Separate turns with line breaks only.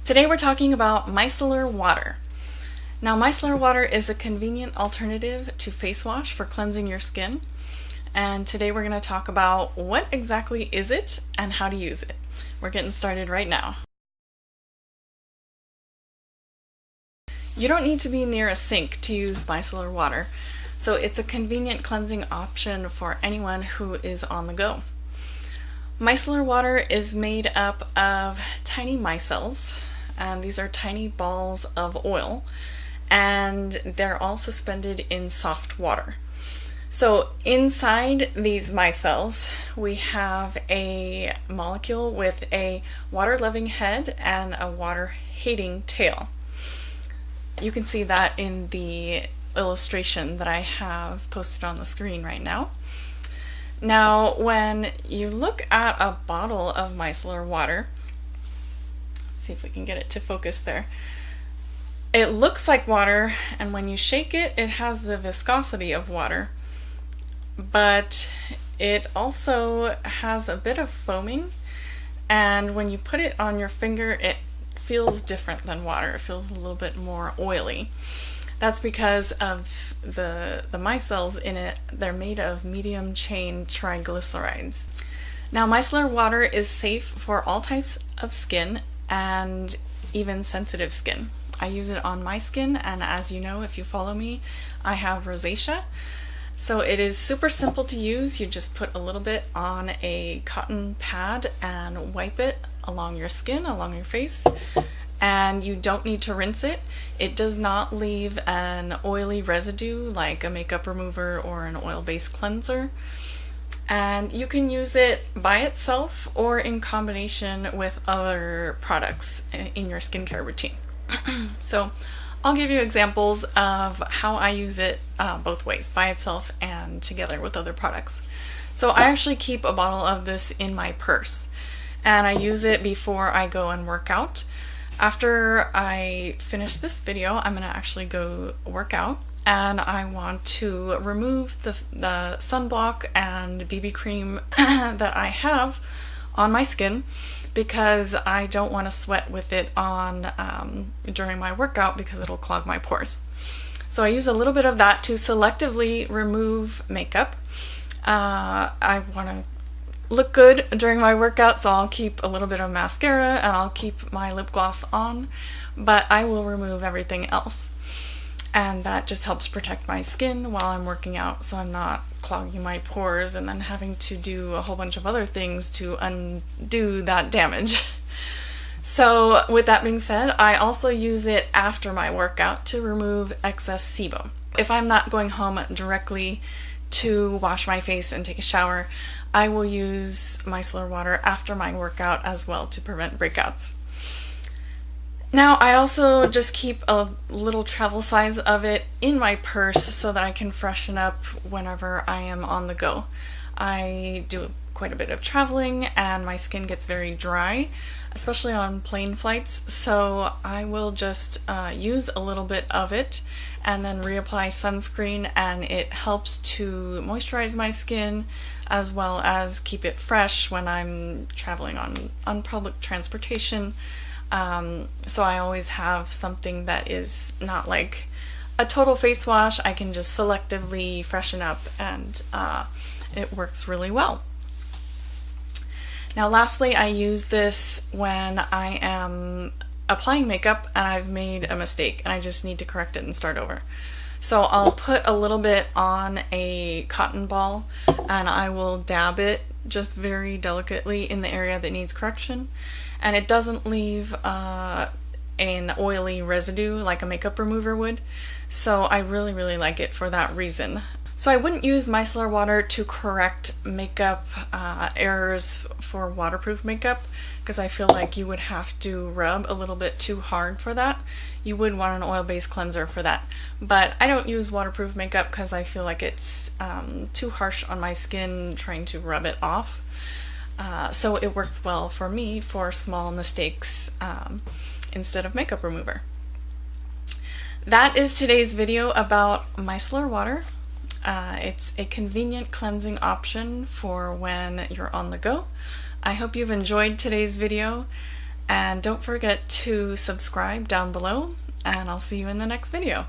Today we're talking about micellar water. Now, micellar water is a convenient alternative to face wash for cleansing your skin. And today we're going to talk about what exactly is it and how to use it. We're getting started right now. You don't need to be near a sink to use micellar water, so it's a convenient cleansing option for anyone who is on the go. Micellar water is made up of tiny micelles, and these are tiny balls of oil, and they're all suspended in soft water. So inside these micelles, we have a molecule with a water-loving head and a water-hating tail. You can see that in the illustration that I have posted on the screen right now. Now, when you look at a bottle of micellar water, let's see if we can get it to focus there. It looks like water, and when you shake it, it has the viscosity of water, but it also has a bit of foaming, and when you put it on your finger, it feels different than water. It feels a little bit more oily. That's because of the micelles in it. They're made of medium chain triglycerides. Now, micellar water is safe for all types of skin and even sensitive skin. I use it on my skin, and as you know, if you follow me, I have rosacea. So it is super simple to use. You just put a little bit on a cotton pad and wipe it along your skin, along your face, and you don't need to rinse it. It does not leave an oily residue like a makeup remover or an oil-based cleanser. And you can use it by itself or in combination with other products in your skincare routine. So I'll give you examples of how I use it both ways, by itself and together with other products. So I actually keep a bottle of this in my purse, and I use it before I go and work out. After I finish this video, I'm going to actually go work out, and I want to remove the sunblock and BB cream that I have on my skin, because I don't want to sweat with it on during my workout because it'll clog my pores. So I use a little bit of that to selectively remove makeup. I want to look good during my workout, so I'll keep a little bit of mascara and I'll keep my lip gloss on, but I will remove everything else. And that just helps protect my skin while I'm working out, so I'm not clogging my pores and then having to do a whole bunch of other things to undo that damage. So with that being said, I also use it after my workout to remove excess sebum. If I'm not going home directly to wash my face and take a shower, I will use micellar water after my workout as well to prevent breakouts. Now, I also just keep a little travel size of it in my purse so that I can freshen up whenever I am on the go. I do quite a bit of traveling and my skin gets very dry, especially on plane flights, so I will just use a little bit of it and then reapply sunscreen, and it helps to moisturize my skin as well as keep it fresh when I'm traveling on public transportation. So I always have something that is not like a total face wash. I can just selectively freshen up, and it works really well. Now lastly, I use this when I am applying makeup and I've made a mistake and I just need to correct it and start over. So I'll put a little bit on a cotton ball and I will dab it just very delicately in the area that needs correction, and it doesn't leave an oily residue like a makeup remover would, so I really like it for that reason. So I wouldn't use micellar water to correct makeup errors for waterproof makeup, because I feel like you would have to rub a little bit too hard for that. You would want an oil-based cleanser for that. But I don't use waterproof makeup because I feel like it's too harsh on my skin trying to rub it off. So it works well for me for small mistakes instead of makeup remover. That is today's video about micellar water. It's a convenient cleansing option for when you're on the go. I hope you've enjoyed today's video, And don't forget to subscribe down below, and I'll see you in the next video.